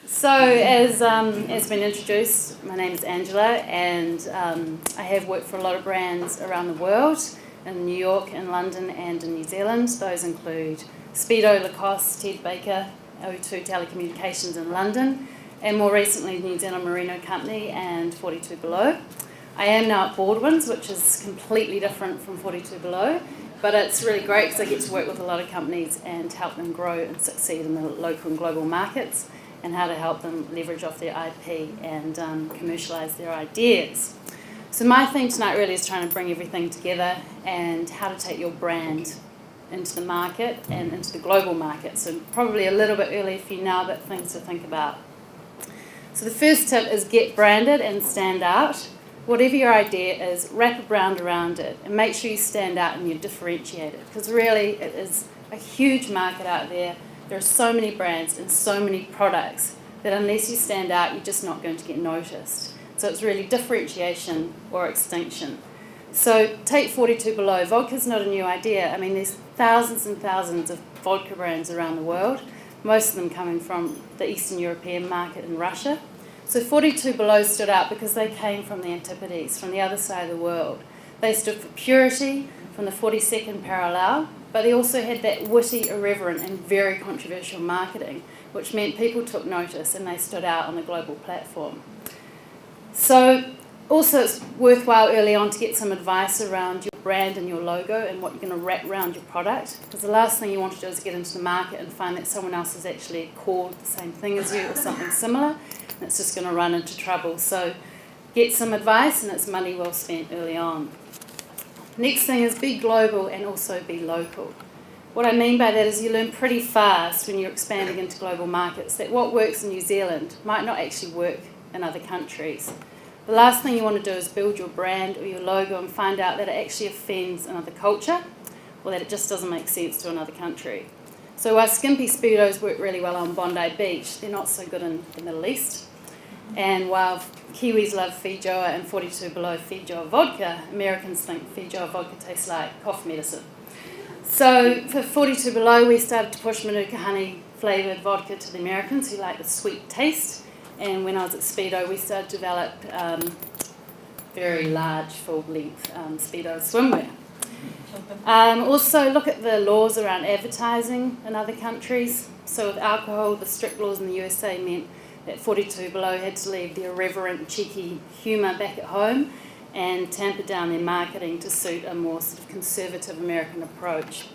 So, as been introduced, my name is Angela, and I have worked for a lot of brands around the world, in New York, in London, and in New Zealand. Those include Speedo, Lacoste, Ted Baker, O2 Telecommunications in London, and more recently New Zealand Merino Company and 42 Below. I am now at Baldwin's, which is completely different from 42 Below, but it's really great because I get to work with a lot of companies and help them grow and succeed in the local and global markets, and how to help them leverage off their IP and commercialise their ideas. So my theme tonight really is trying to bring everything together and how to take your brand into the market and into the global market. So probably a little bit early for you now, but things to think about. So the first tip is get branded and stand out. Whatever your idea is, wrap a brand around it and make sure you stand out and you're differentiated, because really it is a huge market out there. There are so many brands and so many products that unless you stand out, you're just not going to get noticed. So it's really differentiation or extinction. So take 42 Below. Vodka's not a new idea. I mean, there's thousands and thousands of vodka brands around the world, most of them coming from the Eastern European market in Russia. So 42 Below stood out because they came from the Antipodes, from the other side of the world. They stood for purity, from the 42nd parallel, but they also had that witty, irreverent and very controversial marketing, which meant people took notice and they stood out on the global platform. So also it's worthwhile early on to get some advice around your brand and your logo and what you're going to wrap around your product, because the last thing you want to do is get into the market and find that someone else has actually called the same thing as you or something similar, and it's just going to run into trouble. So get some advice, and it's money well spent early on. Next thing is be global and also be local. What I mean by that is you learn pretty fast when you're expanding into global markets that what works in New Zealand might not actually work in other countries. The last thing you want to do is build your brand or your logo and find out that it actually offends another culture or that it just doesn't make sense to another country. So while skimpy Speedos work really well on Bondi Beach, they're not so good in the Middle East. And while Kiwis love Feijoa and 42 Below Feijoa vodka, Americans think Feijoa vodka tastes like cough medicine. So for 42 Below, we started to push Manuka honey flavoured vodka to the Americans who like the sweet taste. And when I was at Speedo, we started to develop very large, full-length Speedo swimwear. Also, look at the laws around advertising in other countries. So with alcohol, the strict laws in the USA meant that 42 Below had to leave the irreverent, cheeky humour back at home and tamper down their marketing to suit a more sort of conservative American approach.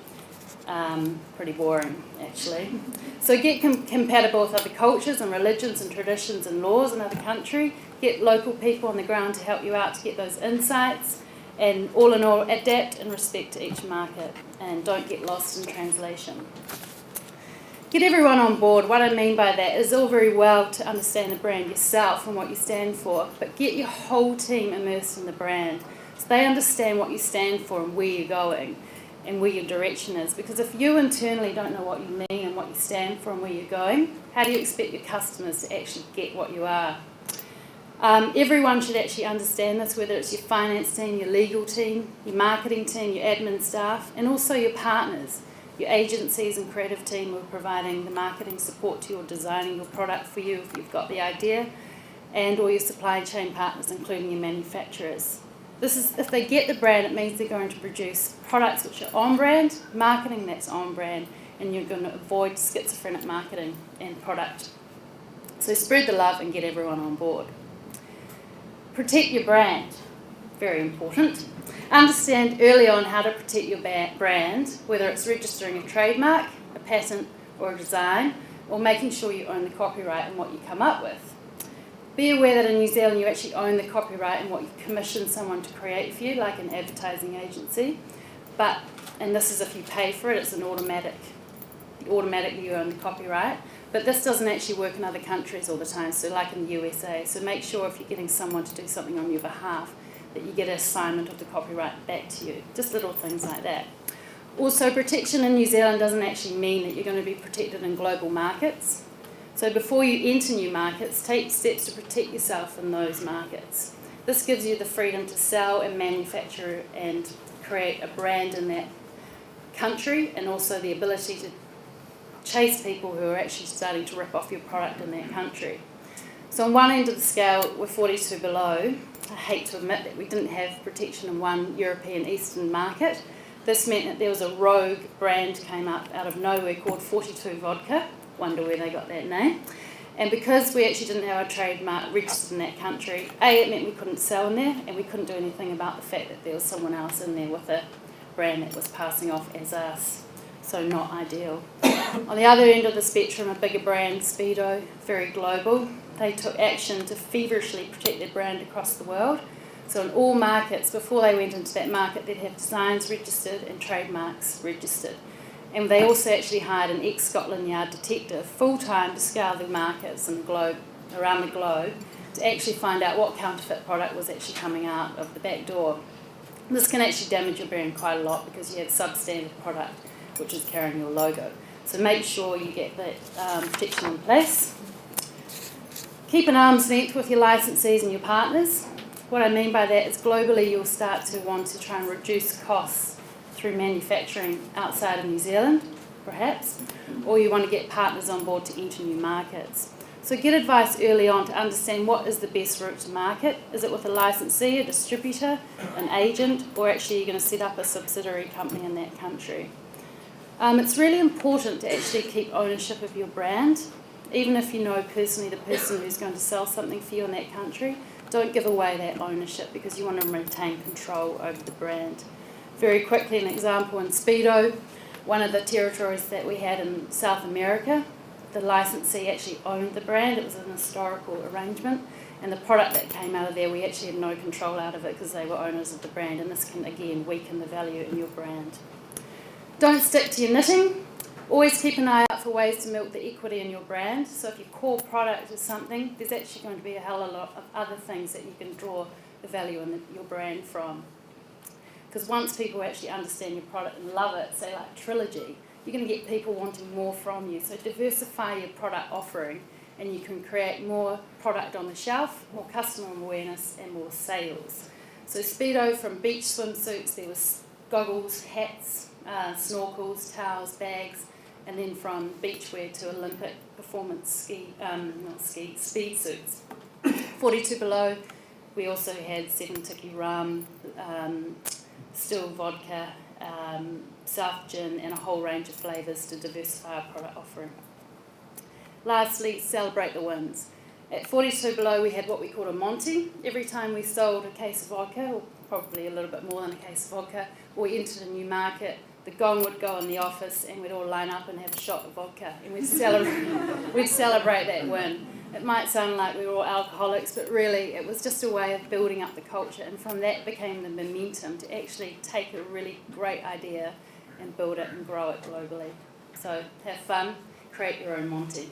Pretty boring, actually. So get compatible with other cultures and religions and traditions and laws in other countries. Get local people on the ground to help you out to get those insights. And all in all, adapt and respect to each market. And don't get lost in translation. Get everyone on board. What I mean by that is all very well to understand the brand yourself and what you stand for, but get your whole team immersed in the brand so they understand what you stand for and where you're going and where your direction is. Because if you internally don't know what you mean and what you stand for and where you're going, how do you expect your customers to actually get what you are? Everyone should actually understand this, whether it's your finance team, your legal team, your marketing team, your admin staff, and also your partners. Your agencies and creative team are providing the marketing support to you or designing your product for you if you've got the idea, and all your supply chain partners, including your manufacturers. This is, if they get the brand, it means they're going to produce products which are on brand, marketing that's on brand, and you're going to avoid schizophrenic marketing and product. So spread the love and get everyone on board. Protect your brand, very important. Understand early on how to protect your brand, whether it's registering a trademark, a patent or a design, or making sure you own the copyright and what you come up with. Be aware that in New Zealand you actually own the copyright and what you commission someone to create for you, like an advertising agency. But, and this is if you pay for it, it's an automatic. Automatically you own the copyright. But this doesn't actually work in other countries all the time, so like in the USA. So make sure if you're getting someone to do something on your behalf, that you get an assignment of the copyright back to you. Just little things like that. Also, protection in New Zealand doesn't actually mean that you're going to be protected in global markets. So before you enter new markets, take steps to protect yourself in those markets. This gives you the freedom to sell and manufacture and create a brand in that country, and also the ability to chase people who are actually starting to rip off your product in that country. So on one end of the scale, we're 42 below. I hate to admit that we didn't have protection in one European Eastern market. This meant that there was a rogue brand came up out of nowhere called 42 Vodka. Wonder where they got that name. And because we actually didn't have our trademark registered in that country, it meant we couldn't sell in there, and we couldn't do anything about the fact that there was someone else in there with a brand that was passing off as us. So not ideal. On the other end of the spectrum, a bigger brand, Speedo, very global. They took action to feverishly protect their brand across the world. So in all markets, before they went into that market, they'd have designs registered and trademarks registered. And they also actually hired an ex-Scotland Yard detective full-time to scour the markets in the globe, around the globe, to actually find out what counterfeit product was actually coming out of the back door. This can actually damage your brand quite a lot because you have substandard product which is carrying your logo. So make sure you get that protection in place. Keep an arm's length with your licensees and your partners. What I mean by that is globally you'll start to want to try and reduce costs through manufacturing outside of New Zealand, perhaps, or you want to get partners on board to enter new markets. So get advice early on to understand what is the best route to market. Is it with a licensee, a distributor, an agent, or actually you're going to set up a subsidiary company in that country? It's really important to actually keep ownership of your brand. Even if you know personally the person who's going to sell something for you in that country, don't give away that ownership because you want to maintain control over the brand. Very quickly, an example in Speedo, one of the territories that we had in South America, the licensee actually owned the brand. It was an historical arrangement, and the product that came out of there, we actually had no control out of it because they were owners of the brand, and this can, again, weaken the value in your brand. Don't stick to your knitting. Always keep an eye out for ways to milk the equity in your brand. So if your core product is something, there's actually going to be a hell of a lot of other things that you can draw the value in your brand from. Because once people actually understand your product and love it, say like Trilogy, you're going to get people wanting more from you. So diversify your product offering and you can create more product on the shelf, more customer awareness and more sales. So Speedo, from beach swimsuits, there was goggles, hats, snorkels, towels, bags, and then from beachwear to Olympic performance speed suits. 42 below, we also had 7 Tiki rum, still vodka, South gin, and a whole range of flavours to diversify our product offering. Lastly, celebrate the wins. At 42 below, we had what we called a Monty. Every time we sold a case of vodka, or probably a little bit more than a case of vodka, or we entered a new market, the gong would go in the office and we'd all line up and have a shot of vodka and we'd celebrate that win. It might sound like we were all alcoholics, but really it was just a way of building up the culture, and from that became the momentum to actually take a really great idea and build it and grow it globally. So have fun, create your own Monty.